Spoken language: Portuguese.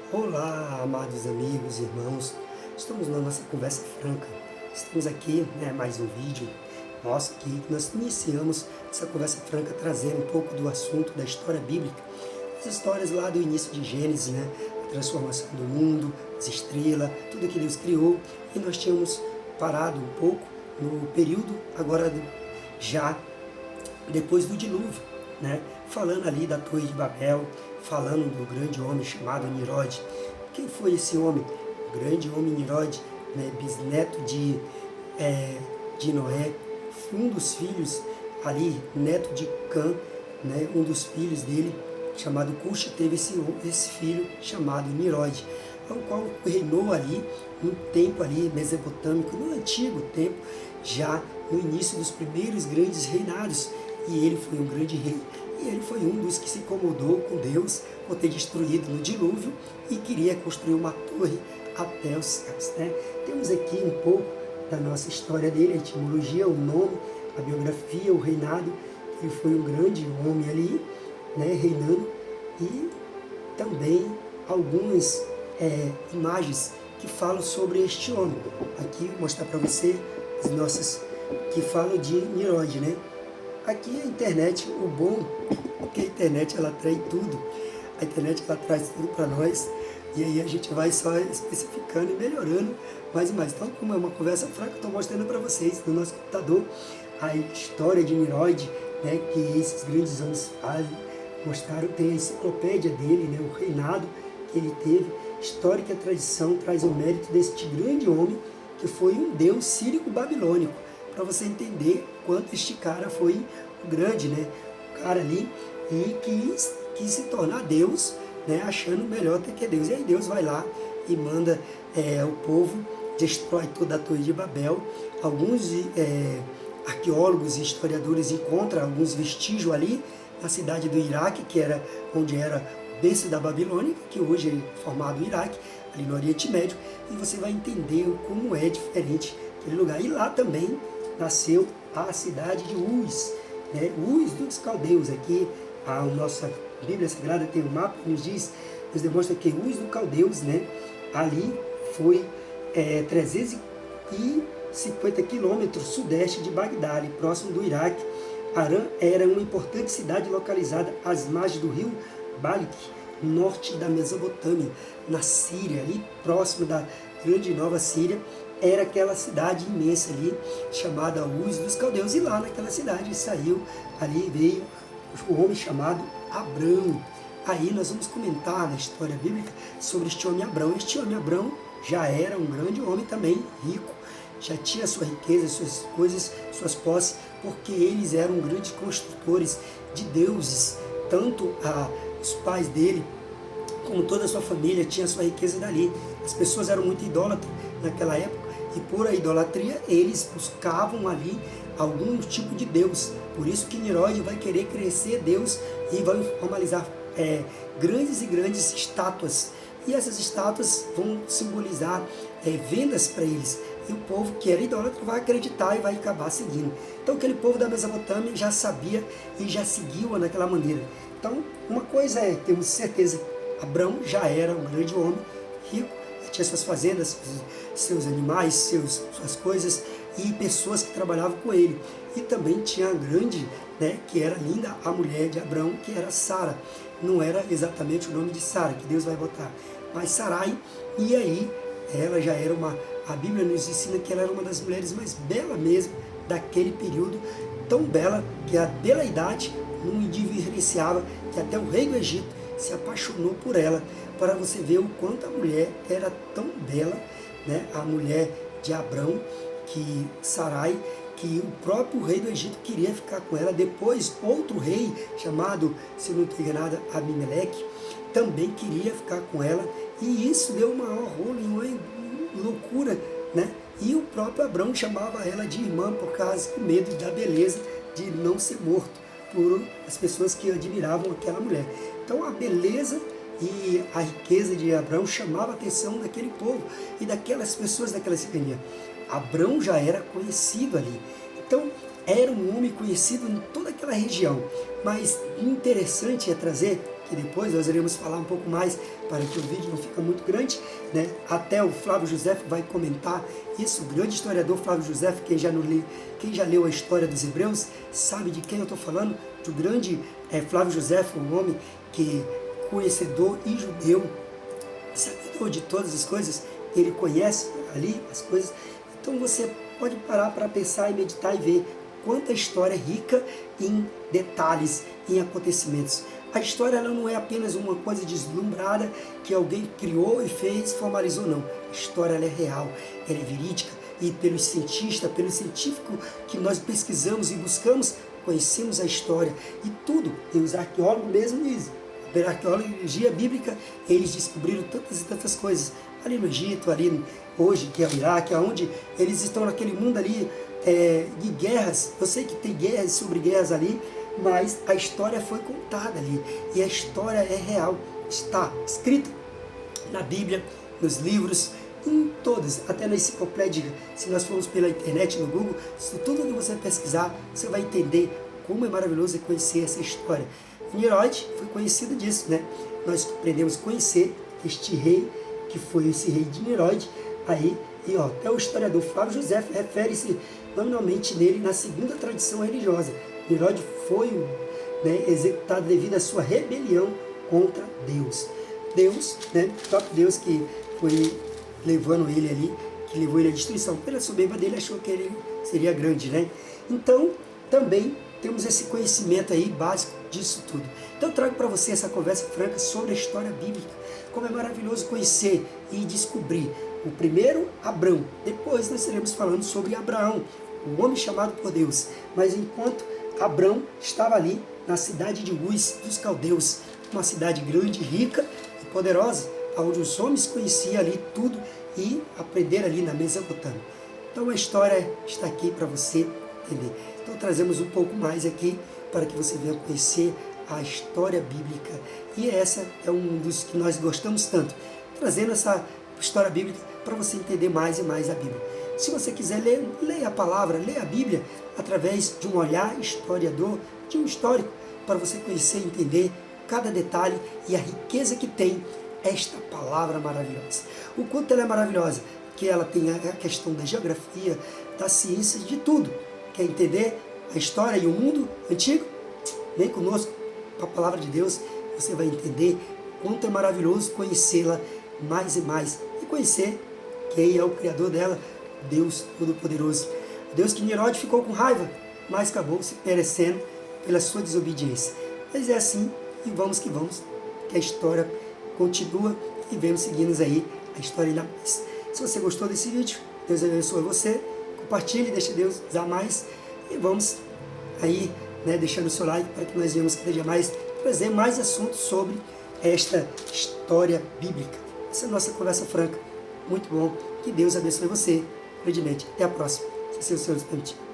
Olá, amados amigos, irmãos. Estamos na nossa conversa franca. Estamos aqui, mais um vídeo nosso que nós iniciamos essa conversa franca trazendo um pouco do assunto da história bíblica. As histórias lá do início de Gênesis, a transformação do mundo, as estrelas, tudo que Deus criou. E nós tínhamos parado um pouco no período agora já depois do dilúvio, falando ali da Torre de Babel, falando do grande homem chamado Nimrod. Quem foi esse homem? O grande homem Nimrod, bisneto de Noé, um dos filhos ali, neto de Cã, um dos filhos dele, chamado Cush, teve esse filho chamado Nimrod, o qual reinou ali no tempo ali mesopotâmico, no antigo tempo, já no início dos primeiros grandes reinados, e ele foi um grande rei. E ele foi um dos que se incomodou com Deus por ter destruído no dilúvio e queria construir uma torre até os céus. Temos aqui um pouco da nossa história dele, a etimologia, o nome, a biografia, o reinado. Ele foi um grande homem ali, reinando, e também algumas imagens que falam sobre este homem. Aqui vou mostrar para você as nossas que falam de Nimrod, Aqui a internet, o bom é que a internet ela traz tudo, a internet ela traz tudo para nós, e aí a gente vai só especificando e melhorando mais e mais. Então, como é uma conversa franca, estou mostrando para vocês no nosso computador a história de Nimrod, que esses grandes homens fazem, mostraram, tem a enciclopédia dele, o reinado que ele teve, histórica tradição traz o mérito deste grande homem, que foi um deus sírico-babilônico, para você entender quanto este cara foi grande, o cara ali, e quis se tornar Deus, achando melhor até que é Deus. E aí Deus vai lá e manda o povo, destrói toda a Torre de Babel. Alguns arqueólogos e historiadores encontram alguns vestígios ali na cidade do Iraque, que era onde era o berço da Babilônia, que hoje é formado o Iraque, ali no Oriente Médio, e você vai entender como é diferente aquele lugar. E lá também nasceu a cidade de Uz, Uz dos caldeus. Aqui a nossa Bíblia Sagrada tem um mapa que nos demonstra que Uz dos caldeus, ali foi 350 quilômetros sudeste de Bagdá, ali próximo do Iraque. Arã era uma importante cidade localizada às margens do rio Balik, norte da Mesopotâmia, na Síria, ali próximo da grande Nova Síria. Era aquela cidade imensa ali, chamada Uz dos Caldeus. E lá naquela cidade veio o homem chamado Abrão. Aí nós vamos comentar na história bíblica sobre este homem Abrão. Este homem Abrão já era um grande homem também, rico, já tinha sua riqueza, suas coisas, suas posses, porque eles eram grandes construtores de deuses. Tanto os pais dele, como toda a sua família, tinha sua riqueza dali. As pessoas eram muito idólatras naquela época, e por a idolatria eles buscavam ali algum tipo de Deus. Por isso que Nimrod vai querer crescer Deus e vai formalizar grandes e grandes estátuas. E essas estátuas vão simbolizar vendas para eles. E o povo que era idólatra vai acreditar e vai acabar seguindo. Então aquele povo da Mesopotâmia já sabia e já seguiu naquela maneira. Então uma coisa temos certeza, Abrão já era um grande homem, rico, tinha suas fazendas, seus animais, suas coisas e pessoas que trabalhavam com ele. E também tinha a grande, que era linda, a mulher de Abrão, que era Sara. Não era exatamente o nome de Sara, que Deus vai botar, mas Sarai. E aí ela já era a Bíblia nos ensina que ela era uma das mulheres mais belas mesmo daquele período, tão bela que a bela idade não diferenciava, que até o rei do Egito se apaixonou por ela, para você ver o quanto a mulher era tão bela, a mulher de Abrão, que Sarai, que o próprio rei do Egito queria ficar com ela. Depois outro rei chamado, se não estou enganado, Abimeleque, também queria ficar com ela, e isso deu um maior rolo, uma loucura, e o próprio Abrão chamava ela de irmã por causa do medo da beleza de não ser morto por as pessoas que admiravam aquela mulher. Então a beleza e a riqueza de Abrão chamava a atenção daquele povo e daquelas pessoas daquela cidadania. Abrão já era conhecido ali, então era um homem conhecido em toda aquela região. Mas interessante é trazer que depois nós iremos falar um pouco mais, para que o vídeo não fique muito grande, né? Até o Flávio José vai comentar isso, o grande historiador Flávio José, quem já leu a história dos Hebreus, sabe de quem eu estou falando, do grande Flávio José, um homem que conhecedor e judeu, sabedor de todas as coisas, ele conhece ali as coisas. Então você pode parar para pensar e meditar e ver quanta história é rica em detalhes, em acontecimentos. A história ela não é apenas uma coisa deslumbrada que alguém criou e fez, formalizou, não. A história ela é real, ela é verídica, e pelos cientistas, pelo científico que nós pesquisamos e buscamos, conhecemos a história e tudo. E os arqueólogos mesmo dizem, pela arqueologia bíblica, eles descobriram tantas e tantas coisas. Ali no Egito, ali hoje, que é o Iraque, onde eles estão naquele mundo ali de guerras. Eu sei que tem guerras sobre guerras ali, mas a história foi contada ali. E a história é real. Está escrita na Bíblia, nos livros, em todas, até na enciclopédia. Se nós formos pela internet, no Google, se tudo que você pesquisar, você vai entender como é maravilhoso conhecer essa história. Nimrod foi conhecido disso, né? Nós aprendemos a conhecer este rei, que foi esse rei de Nimrod. Aí, e ó, até o historiador Flávio José refere-se nominalmente nele na segunda tradição religiosa. Nimrod foi executado devido à sua rebelião contra Deus. Deus, né, o próprio Deus que foi levando ele ali, que levou ele à destruição. Pela soberba dele, achou que ele seria grande, né? Então, também temos esse conhecimento aí básico disso tudo. Então eu trago para você essa conversa franca sobre a história bíblica. Como é maravilhoso conhecer e descobrir o primeiro Abrão. Depois nós estaremos falando sobre Abraão, o homem chamado por Deus. Mas enquanto Abrão estava ali na cidade de Uz dos Caldeus, uma cidade grande, rica e poderosa, onde os homens conheciam ali tudo e aprenderam ali na Mesopotâmia. Então a história está aqui para você entender. Então trazemos um pouco mais aqui para que você venha conhecer a história bíblica. E essa é um dos que nós gostamos tanto, trazendo essa história bíblica para você entender mais e mais a Bíblia. Se você quiser ler, leia a palavra, leia a Bíblia através de um olhar historiador, de um histórico, para você conhecer e entender cada detalhe e a riqueza que tem esta palavra maravilhosa. O quanto ela é maravilhosa, que ela tem a questão da geografia, da ciência, de tudo. Quer entender a história e o mundo antigo? Vem conosco, com a palavra de Deus, você vai entender quanto é maravilhoso conhecê-la mais e mais. E conhecer quem é o Criador dela, Deus Todo-Poderoso. Deus que Nimrod ficou com raiva, mas acabou se perecendo pela sua desobediência. Mas é assim, e vamos que vamos, que a história continua e vemos seguindo aí a história ainda mais. Se você gostou desse vídeo, Deus abençoe você, compartilhe, deixa Deus usar mais e vamos aí, deixando o seu like para que nós venhamos cada dia mais trazer mais assuntos sobre esta história bíblica. Essa é a nossa conversa franca. Muito bom. Que Deus abençoe você grandemente. Até a próxima. Se o Senhor nos permitir.